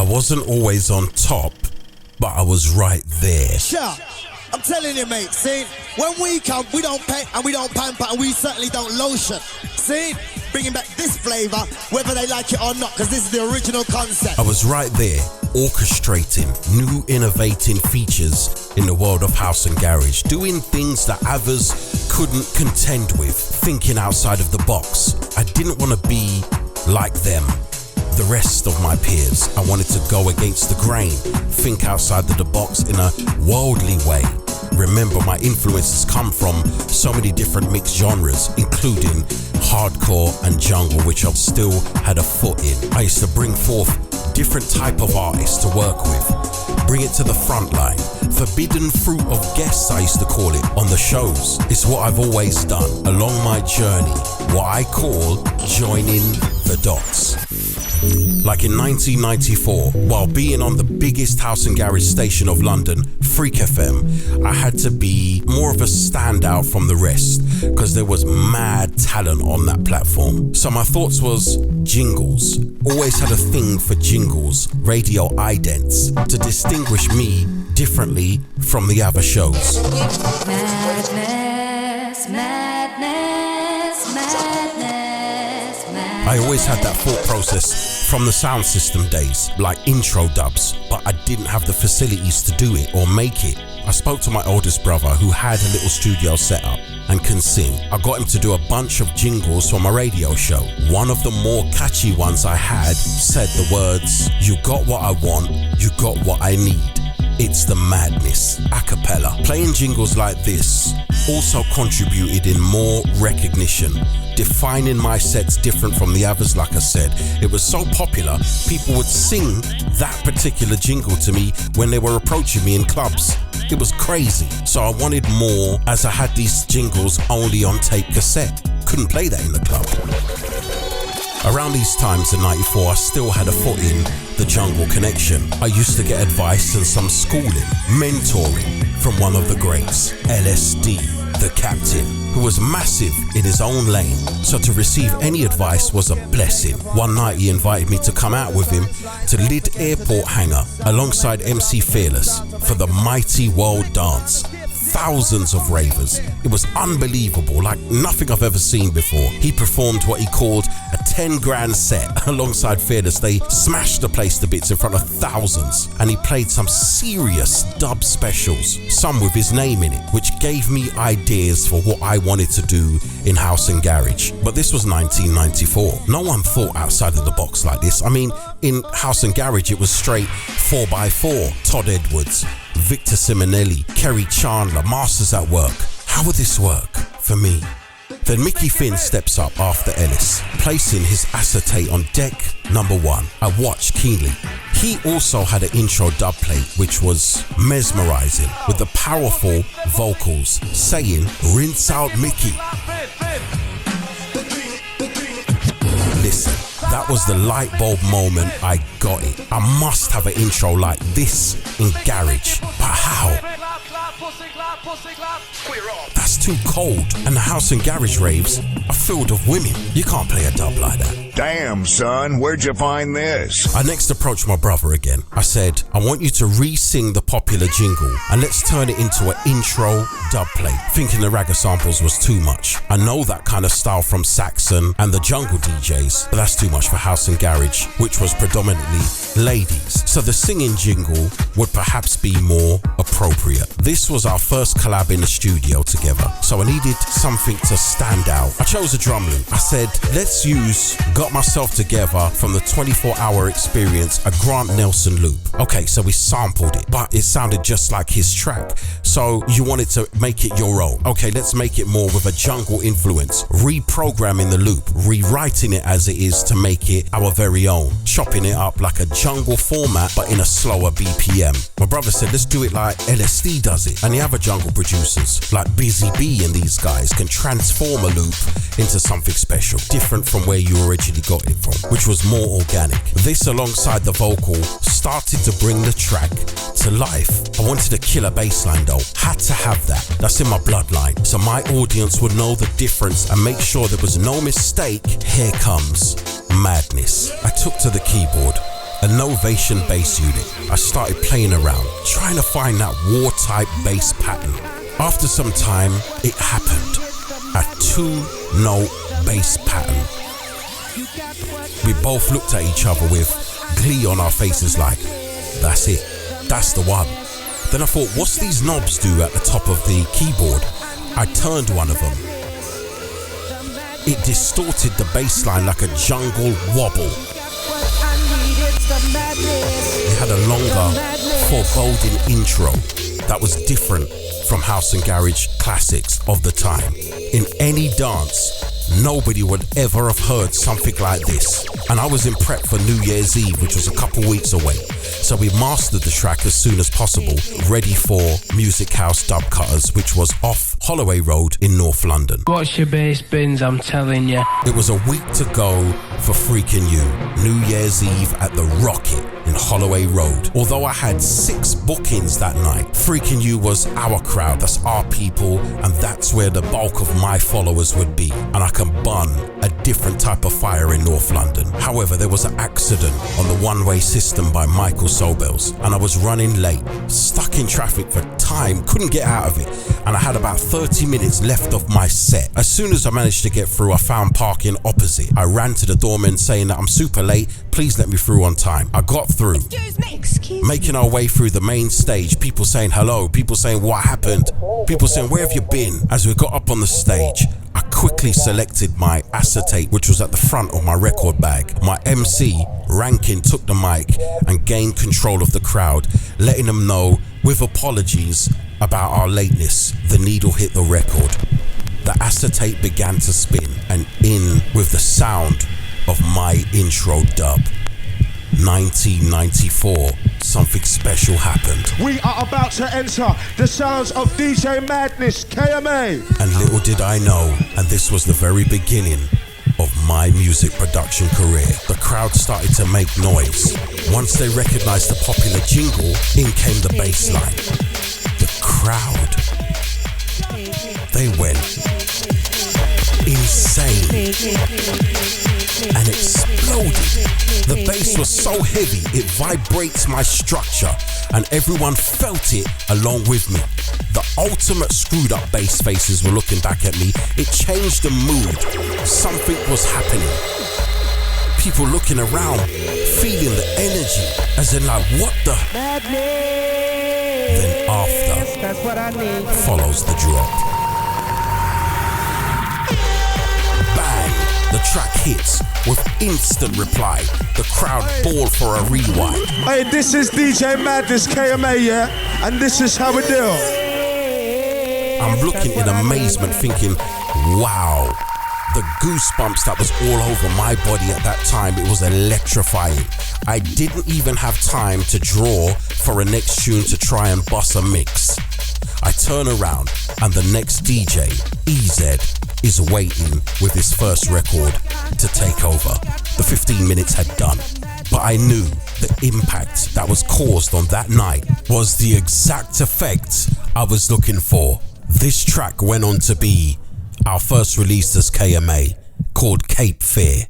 wasn't always on top, but I was right there. Sure. I'm telling you, mate, see, when we come, we don't paint and we don't pamper and we certainly don't lotion. See, bringing back this flavor, whether they like it or not, because this is the original concept. I was right there, orchestrating new innovating features in the world of house and garage, doing things that others couldn't contend with, thinking outside of the box. I didn't want to be like them, the rest of my peers. I wanted to go against the grain, think outside of the box in a worldly way. Remember, my influences come from so many different mixed genres, including hardcore and jungle, which I've still had a foot in. I used to bring forth different type of artists to work with, bring it to the front line. Forbidden fruit of guests, I used to call it, on the shows. It's what I've always done along my journey, what I call joining the dots. Like in 1994, while being on the biggest house and garage station of London, Freak FM, I had to be more of a standout from the rest because there was mad talent on that platform. So my thoughts was jingles. Always had a thing for jingles, radio idents, to distinguish me differently from the other shows. Maddness, madness, madness, madness. I always had that thought process from the sound system days, like intro dubs, but I didn't have the facilities to do it or make it. I spoke to my oldest brother who had a little studio set up and can sing. I got him to do a bunch of jingles for my radio show. One of the more catchy ones I had said the words, "You got what I want, you got what I need. It's the madness," a cappella. Playing jingles like this also contributed in more recognition, defining my sets different from the others. Like I said, it was so popular, people would sing that particular jingle to me when they were approaching me in clubs. It was crazy. So I wanted more, as I had these jingles only on tape cassette. Couldn't play that in the club. Around these times in 94, I still had a foot in the jungle connection. I used to get advice and some schooling, mentoring from one of the greats, LSD, the captain, who was massive in his own lane. So to receive any advice was a blessing. One night he invited me to come out with him to Lid Airport Hangar alongside MC Fearless for the Mighty World Dance. Thousands of ravers. It was unbelievable, like nothing I've ever seen before. He performed what he called a 10 grand set alongside Fearless. They smashed the place to bits in front of thousands, and he played some serious dub specials, some with his name in it, which gave me ideas for what I wanted to do in house and garage. But this was 1994. No one thought outside of the box like this. I mean, in house and garage it was straight 4x4, Todd Edwards, Victor Simonelli, Kerry Chandler, Masters at Work. How would this work for me? Then Mickey Finn steps up after Ellis, placing his acetate on deck number 1. I watched keenly. He also had an intro dub plate which was mesmerizing, with the powerful vocals saying, "Rinse out Mickey." Listen, that was the light bulb moment. I got it. I must have an intro like this in garage. But how? That's too cold. And the house and garage raves are filled with women. You can't play a dub like that. Damn, son, where'd you find this? I next approached my brother again. I said, I want you to re-sing the popular jingle and let's turn it into an intro dub plate. Thinking the ragga samples was too much. I know that kind of style from Saxon and the jungle DJs, but that's too much for house and garage, which was predominantly ladies. So the singing jingle would perhaps be more appropriate. This was our first collab in the studio together, so I needed something to stand out. I chose a drum loop. I said, let's use Got Myself Together from the 24-Hour Experience, a Grant Nelson loop. Okay, so we sampled it, but it sounded just like his track. So you wanted to make it your own. Okay, let's make it more with a jungle influence. Reprogramming the loop, rewriting it as it is to make it our very own. Chopping it up like a jungle format, but in a slower BPM. My brother said, let's do it like LSD does it. And the other jungle producers, like Busy B and these guys, can transform a loop into something special, different from where you originally got it from, which was more organic. This, alongside the vocal, started to bring the track to life. I wanted a killer bass line though, had to have that. That's in my bloodline, so my audience would know the difference and make sure there was no mistake. Here comes Maddness. I took to the keyboard, a Novation bass unit. I started playing around, trying to find that war-type bass pattern. After some time, it happened. A 2-note bass pattern. We both looked at each other with glee on our faces like, that's it, that's the one. Then I thought, what's these knobs do at the top of the keyboard? I turned one of them. It distorted the bass line like a jungle wobble. It had a longer, foreboding intro that was different from house and garage classics of the time. In any dance, nobody would ever have heard something like this. And I was in prep for New Year's Eve, which was a couple weeks away. So we mastered the track as soon as possible, ready for Music House Dub Cutters, which was off Holloway Road in North London. Watch your bass bins, I'm telling you. It was a week to go for Freaking You, New Year's Eve at the Rocket in Holloway Road. Although I had 6 bookings that night, Freaking You was our crowd, that's our people, and that's where the bulk of my followers would be. And I can bun a different type of fire in North London. However, there was an accident on the one-way system by Michael Sobels, and I was running late, stuck in traffic for time, couldn't get out of it, and I had about 30 minutes left of my set. As soon as I managed to get through, I found parking opposite. I ran to the doorman saying that I'm super late, please let me through on time. I got through. Excuse me. Making our way through the main stage, people saying hello, people saying what happened, people saying where have you been? As we got up on the stage, I quickly selected my acetate, which was at the front of my record bag. My MC, Rankin, took the mic and gained control of the crowd, letting them know, with apologies, about our lateness. The needle hit the record. The acetate began to spin, and in with the sound of my intro dub. 1994, something special happened. We are about to enter the sounds of DJ Maddness Kma. And little did I know, and this was the very beginning of my music production career. The crowd started to make noise. Once they recognized the popular jingle, in came the bass line. The crowd, they went insane and exploded. The bass was so heavy, it vibrates my structure, and everyone felt it along with me. The ultimate screwed up bass faces were looking back at me. It changed the mood. Something was happening. People looking around, feeling the energy, as in like, what the? Then after follows the drop. The track hits with instant reply. The crowd bawled for a rewind. Hey, this is DJ Maddness Kma, yeah? And this is how we do. I'm looking in amazement thinking, wow. The goosebumps that was all over my body at that time, it was electrifying. I didn't even have time to draw for a next tune to try and bust a mix. I turn around and the next DJ, EZ, is waiting with his first record to take over. The 15 minutes had done, but I knew the impact that was caused on that night was the exact effect I was looking for. This track went on to be our first release as KMA, called Cape Fear.